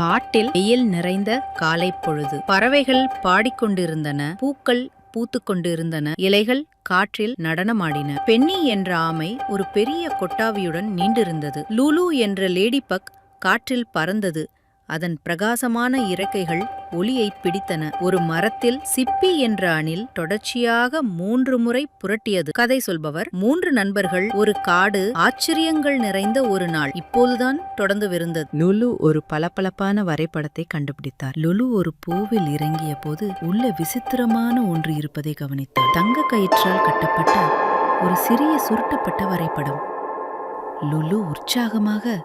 காட்டில் வெயில் நிறைந்த காலை பொழுது. பறவைகள் பாடிக்கொண்டிருந்தன, பூக்கள் பூத்துக் கொண்டிருந்தன, இலைகள் காற்றில் நடனமாடின. பென்னி என்ற ஆமை ஒரு பெரிய கொட்டாவியுடன் நீண்டிருந்தது. லூலு என்ற லேடிபக் காற்றில் பறந்தது. அதன் பிரகாசமான இறக்கைகள் ஒளியை பிடித்தன. ஒரு மரத்தில் சிப்பி என்ற அணில் தொடர்ச்சியாக 3 முறை புரட்டியது. கதை சொல்பவர்: 3 நண்பர்கள், ஒரு காடு, ஆச்சரியங்கள் நிறைந்த ஒரு நாள். இப்போதுதான் தொடர்ந்துவிருந்தது. லுலு ஒரு பளபளப்பான வரைபடத்தை கண்டுபிடித்தார். லுலு ஒரு பூவில் இறங்கிய போது உள்ள விசித்திரமான ஒன்று இருப்பதை கவனித்தார். தங்க கயிற்றால் கட்டப்பட்ட ஒரு சிறிய சுருட்டப்பட்ட வரைபடம். லுலு உற்சாகமாக,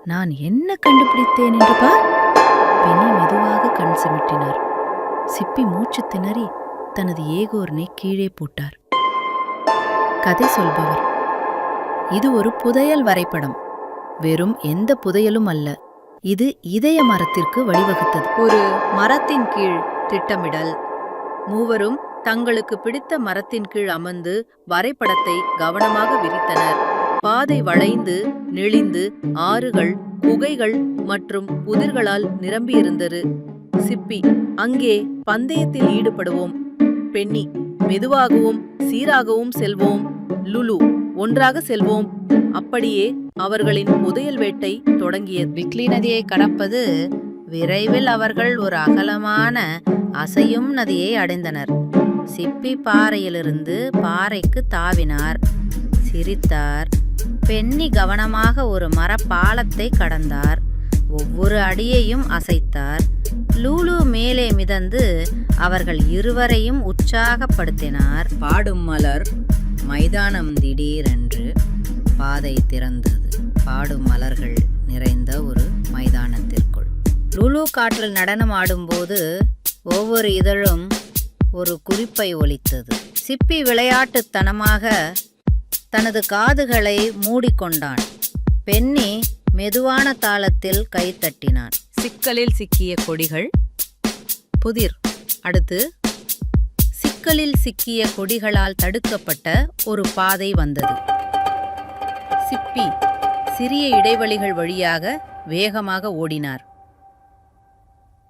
நான் என்ன கண்டுபிடித்தேன் என்று பார். பென்னி மெதுவாக கண் சிமிட்டினார். சிப்பி மூச்சு திணறி தனது ஏகோர்னை கீழே போட்டார். கதை சொல்பவர்: இது ஒரு புதையல் வரைபடம். வெறும் எந்த புதையலும் அல்ல, இது இதய மரத்திற்கு வழிவகுத்தது. ஒரு மரத்தின் கீழ் திட்டமிடல். மூவரும் தங்களுக்கு பிடித்த மரத்தின் கீழ் அமர்ந்து வரைபடத்தை கவனமாக விரித்தனர். பாதை வளைந்து நெளிந்து ஆறுகள், குகைகள் மற்றும் புதிர்களால் நிரம்பியிருந்தது. சிப்பி: அங்கே பந்தயத்தில் ஈடுபடுவோம். பென்னி: மெதுவாகவும் சீராகவும் செல்வோம். லுலு: ஒன்றாக செல்வோம். அப்படியே அவர்களின் புதையல் வேட்டை தொடங்கியது. விக்லி நதியை கடப்பது. விரைவில் அவர்கள் ஒரு அகலமான அசையும் நதியை அடைந்தனர். சிப்பி பாறையிலிருந்து பாறைக்கு தாவினார், சிரித்தார். பென்னி கவனமாக ஒரு மரப்பாலத்தை கடந்தார், ஒவ்வொரு அடியையும் அசைத்தார். லூலு மேலே மிதந்து அவர்கள் இருவரையும் உற்சாகப்படுத்தினார். பாடும் மலர் மைதானம். திடீரென்று பாதை திறந்தது. பாடும் மலர்கள் நிறைந்த ஒரு மைதானத்திற்குள். லுலு காற்றில் நடனம் ஆடும்போது ஒவ்வொரு இதழும் ஒரு குறிப்பை ஒலித்தது. சிப்பி விளையாட்டுத்தனமாக தனது காதுகளை மூடிக்கொண்டான். பென்னி மெதுவான தாளத்தில் கைத்தட்டினான். சிக்கலில் சிக்கிய கொடிகள். புதிர். அடுத்து சிக்கலில் சிக்கிய கொடிகளால் தடுக்கப்பட்ட ஒரு பாதை வந்தது. சிப்பி சிறிய இடைவெளிகள் வழியாக வேகமாக ஓடினார்.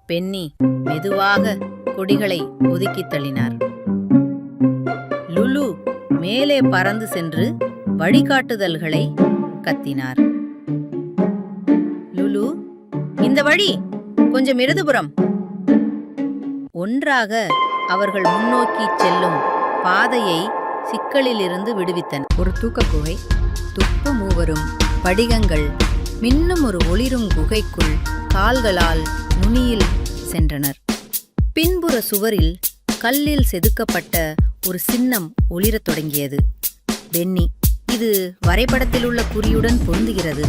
பென்னி மெதுவாக கொடிகளை ஒதுக்கித் தள்ளினார். லுலு மேலே பறந்து சென்று வழிகாட்டுதல்களை கத்தினார். லுலு: இந்த வழி, கொஞ்சம் இடதுபுறம். ஒன்றாக அவர்கள் முன்னோக்கி செல்லும் பாதையை சிக்கலிலிருந்து விடுவித்தனர். ஒரு தூக்க குகை. துப்பு மூவரும் படிகங்கள் மின்னும் ஒரு ஒளிரும் குகைக்குள் கால்களால் நுனியில் சென்றனர். பின்புற சுவரில் கல்லில் செதுக்கப்பட்ட ஒரு சின்னம் ஒளிரத் தொடங்கியது. பென்னி: இது வரைபடத்தில் உள்ள குறியுடன் பொருந்துகிறது.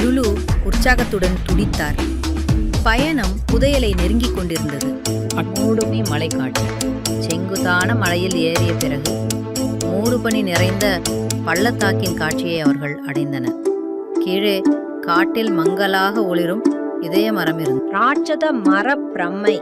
லுலு உற்சாகத்துடன் துடித்தார். பயணம் புதையலை நெருங்கிக் கொண்டிருந்தது. மூடுமி மலைக்காட்டு. செங்குத்தான மலையில் ஏறிய பிறகு மூடுபனி நிறைந்த பள்ளத்தாக்கின் காட்சியை அவர்கள் அடைந்தனர். கீழே காட்டில் மங்கலாக ஒளிரும் இதய மரம் இருந்தது. ராட்சத மர பிரம்மை.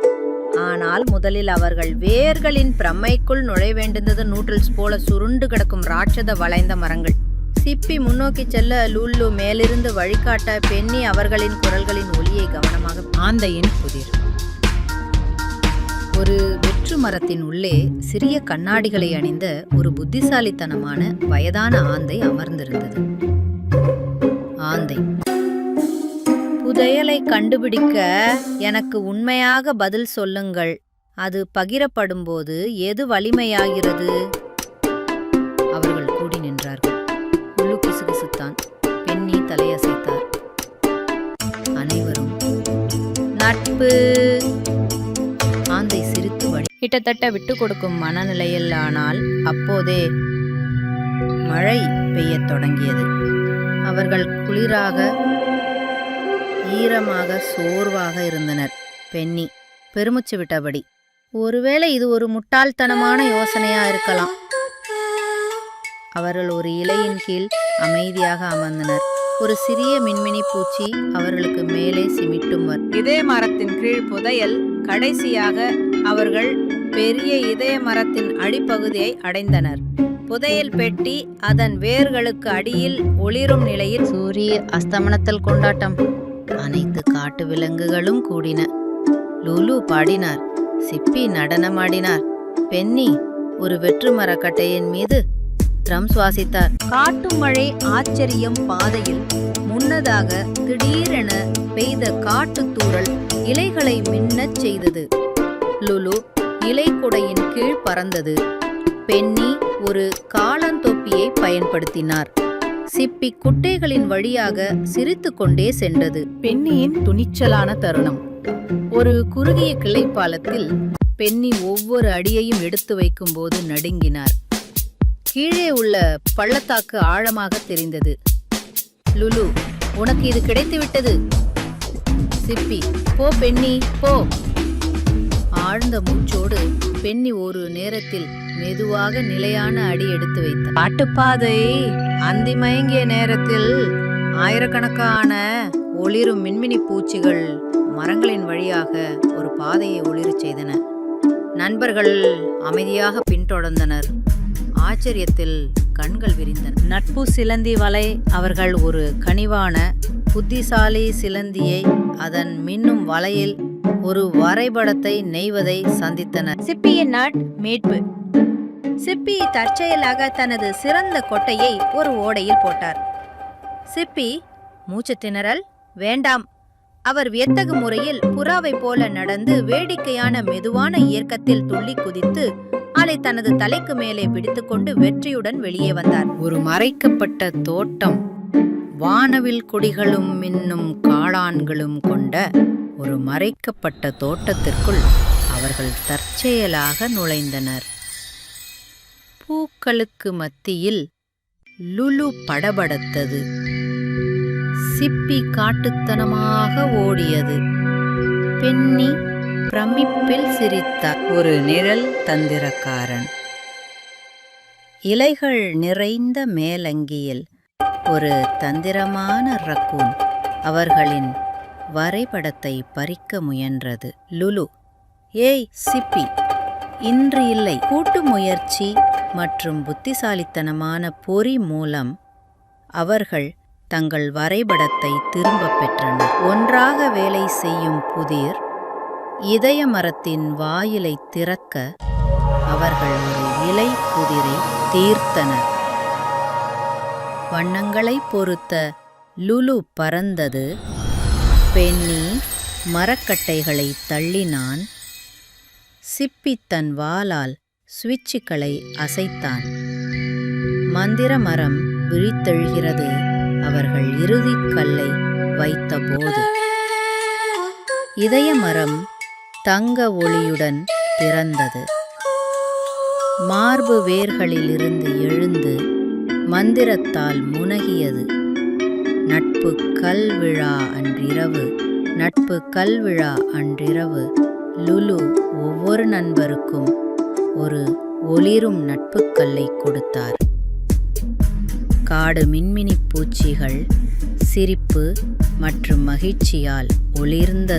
ஆனால் முதலில் அவர்கள் வேர்களின் பிரம்மைக்குள் நுழைய வேண்டியது. நூற்றில்ஸ் போல சுருண்டு கிடக்கும் ராட்சத வளைந்த மரங்கள். சிப்பி முன்னோக்கி செல்ல லுலு மேலிருந்து வழிகாட்ட, பென்னி அவர்களின் குரல்களின் ஒலியை கவனமாக. ஆந்தையின் புதிர். ஒரு வெற்று மரத்தின் உள்ளே சிறிய கண்ணாடிகளை அணிந்த ஒரு புத்திசாலித்தனமான வயதான ஆந்தை அமர்ந்திருந்தது. ஆந்தை: புதையலை கண்டுபிடிக்க எனக்கு உண்மையாக பதில் சொல்லுங்கள். அது பகிரப்படும்போது எது வலிமையாகிறது? அவர்கள் கூடி நின்றார்கள். லுலு கிசுகிசுத்தான். பென்னி தலையசைத்தார். அனைவரும் நட்பு. ஆந்தை சிரித்து வழி. கிட்டத்தட்ட விட்டு கொடுக்கும் மனநிலையில். ஆனால் அப்போதே மழை பெய்யத் தொடங்கியது. அவர்கள் குளிராக, ஈரமாக, சோர்வாக இருந்தனர். பென்னி பெருமூச்சு விட்டபடி: ஒருவேளை இது ஒரு முட்டாள்தனமான யோசனையா இருக்கலாம். அவர்கள் ஒரு இலையின் கீழ் அமைதியாக அமர்ந்தனர். ஒரு சிறிய மின்மினி பூச்சி அவர்களுக்கு மேலே சிமிட்டும். இதய மரத்தின் கீழ் புதையல். கடைசியாக அவர்கள் பெரிய இதய மரத்தின் அடிப்பகுதியை அடைந்தனர். புதையல் பெட்டி அதன் வேர்களுக்கு அடியில் ஒளிரும் நிலையில். சூரிய அஸ்தமனத்தில் கொண்டாட்டம். அனைத்து காட்டு விலங்குகளும் கூடின. லுலு பாடினார், சிப்பி நடனமாடினார், பென்னி ஒரு வெற்று மரக்கட்டையின் மீது ட்ரம் சுவாசித்தார். காட்டு மழை ஆச்சரியம் பாதையில் முன்னதாக திடீரென பெய்த காட்டுத்தூறல் இலைகளை மின்னச் செய்தது. லுலு இலைக்குடையின் கீழ் பறந்தது. பென்னி ஒரு காளாந்தொப்பியை பயன்படுத்தினார். சிப்பி குட்டைகளின் வழியாக சிரித்து கொண்டே சென்றது. பென்னியின் துணிச்சலான தருணம். ஒரு குறுகிய கிளைப்பாலத்தில் பென்னி ஒவ்வொரு அடியையும் எடுத்து வைக்கும்போது நடுங்கினார். கீழே உள்ள பள்ளத்தாக்கு ஆழமாக தெரிந்தது. லுலு, உனக்கு இது கிடைத்துவிட்டது. சிப்பி, போ பென்னி, போ. ஆழ்ந்த மூச்சோடு பென்னி ஒரு நேரத்தில் மெதுவாக நிலையான அடி எடுத்து வைத்தார். காட்டுப்பாதை அந்தி மயங்கிய நேரத்தில் ஆயிரக்கணக்கான ஒளிரும் மின்மினி பூச்சிகள் மரங்களின் வழியாக ஒரு பாதையை ஒளிரச் செய்தன. நண்பர்கள் அமைதியாக பின்தொடர்ந்தனர். ஆச்சரியத்தில் கண்கள் விரிந்தன. நட்பு சிலந்தி வலை. அவர்கள் ஒரு கனிவான புத்திசாலி சிலந்தியை அதன் மின்னும் வலையில் ஒரு வரைபடத்தை நெய்வதை சந்தித்தனர். சிப்பியின் மீட்பு. சிப்பி தற்செயலாக தனது சிறந்த கொட்டையை ஒரு ஓடையில் போட்டார். சிப்பி மூச்சு திணறல், வேண்டாம். அவர் வியத்தகு முறையில் புறாவை போல நடந்து வேடிக்கையான மெதுவான இயக்கத்தில் துள்ளி குதித்து அதை தனது தலைக்கு மேலே பிடித்துக்கொண்டு வெற்றியுடன் வெளியே வந்தார். ஒரு மறைக்கப்பட்ட தோட்டம், வானவில் கொடிகளும் மின்னும் காளான்களும் கொண்ட ஒரு மறைக்கப்பட்ட தோட்டத்திற்குள் அவர்கள் தற்செயலாக நுழைந்தனர். பூக்களுக்கு மத்தியில் லுலு படபடத்தது. சிப்பி காட்டுத்தனமாக ஓடியது. பென்னி பிரமிப்பில் சிரித்தார். ஒரு நிழல் தந்திரக்காரன். இலைகள் நிறைந்த மேலங்கியில் ஒரு தந்திரமான ரக்கூன் அவர்களின் வரைபடத்தை பறிக்க முயன்றது. லுலு, ஏய் சிப்பி, இன்று இல்லை. கூட்டு முயற்சி மற்றும் புத்திசாலித்தனமான பொறி மூலம் அவர்கள் தங்கள் வரைபடத்தை திரும்பப் பெற்றனர். ஒன்றாக வேலை செய்யும் புதிர் இதய மரத்தின் வாயிலை திறக்க அவர்கள் ஒரு இலை புதிரை தீர்த்தனர். வண்ணங்களை பொறுத்த லுலு பறந்தது. பென்னி மரக்கட்டைகளை தள்ளினான். சிப்பி தன் வாளால் சுவிட்சுகளை அசைத்தான். மந்திர மரம் விழித்தெழுகிறது. அவர்கள் இறுதிக் கல்லை வைத்தபோது இதய மரம் தங்க ஒளியுடன் திறந்தது. மார்பு வேர்களிலிருந்து எழுந்து மந்திரத்தால் முனகியது. நட்பு கல்விழா அன்றிரவு லுலு ஒவ்வொரு நண்பருக்கும் ஒரு ஒளிரும் நட்புக்கல்லை கொடுத்தார். காடு மின்மினி பூச்சிகள் சிரிப்பு மற்றும் மகிழ்ச்சியால் ஒளிர்ந்தது.